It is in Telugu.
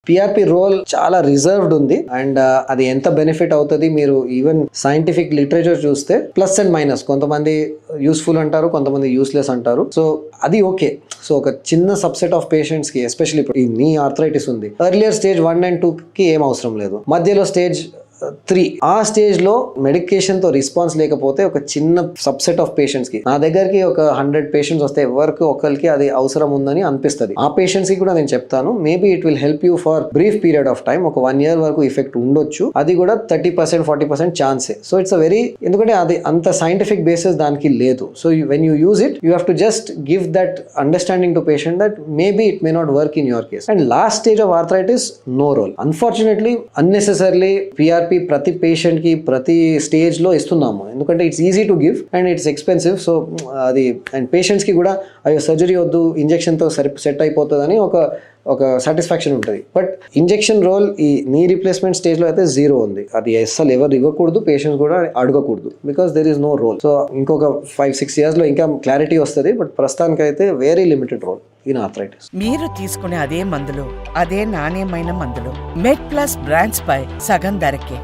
పిఆర్పి రోల్ చాలా రిజర్వ్డ్ ఉంది అండ్ అది ఎంత బెనిఫిట్ అవుతుంది మీరు ఈవెన్ సైంటిఫిక్ లిటరేచర్ చూస్తే ప్లస్ అండ్ మైనస్, కొంతమంది యూస్ఫుల్ అంటారు, కొంతమంది యూస్లెస్ అంటారు. సో అది ఓకే. సో ఒక చిన్న సబ్సెట్ ఆఫ్ పేషెంట్స్ కి, ఎస్పెషల్లీ ఇప్పుడు ఈ నీ ఆర్థరైటిస్ ఉంది, ఎర్లియర్ స్టేజ్ 1 and 2 కి ఏం అవసరం లేదు, మధ్యలో స్టేజ్ 3 ఆ స్టేజ్ లో మెడికేషన్ తో రెస్పాన్స్ లేకపోతే ఒక చిన్న సబ్సెట్ ఆఫ్ పేషెంట్స్ కి, నా దగ్గరికి ఒక 100 పేషెంట్స్ వస్తే ఎవరికి ఒకరికి అది అవసరం ఉందని అనిపిస్తుంది. ఆ పేషెంట్స్ కి కూడా నేను చెప్తాను, maybe it will help you for brief period of time, ఒక 1 year వరకు ఎఫెక్ట్ ఉండొచ్చు. అది కూడా 30% 40% ఛాన్సే. సో ఇట్స్ అ వెరీ, ఎందుకంటే అది అంత సైంటిఫిక్ బేసిస్ దానికి లేదు. So when you use it you have to just give that understanding to patient that maybe it may not work in your case. And last stage of arthritis no role. Unfortunately unnecessarily PRP ప్రతి పేషెంట్ కి ప్రతి స్టేజ్ లో ఇస్తున్నాము, ఎందుకంటే it's easy to give and it's expensive. So అది అండ్ పేషెంట్స్ కి కూడా అయ్యో సర్జరీ వద్దు, ఇంజెక్షన్ తో సెట్ అయిపోతుందని ఒక సాటిస్ఫాక్షన్ ఉంటుంది. బట్ ఇంజెక్షన్ రోల్ ఈ నీ రీప్లేస్మెంట్ స్టేజ్ లో అయితే 0 ఉంది. అది అస్సలు ఎవరు ఇవ్వకూడదు, పేషెంట్స్ కూడా అడగకూడదు, because there is no role. So ఇంకొక 5-6 years లో ఇంకా క్లారిటీ వస్తుంది. బట్ ప్రస్తుతానికి అయితే very limited role in arthritis. మీరు తీసుకునే అదే మందులు, అదే నాణ్యమైన మందులు మెడ్ ప్లస్ బ్రాండ్స్ పై సగం ధరకే.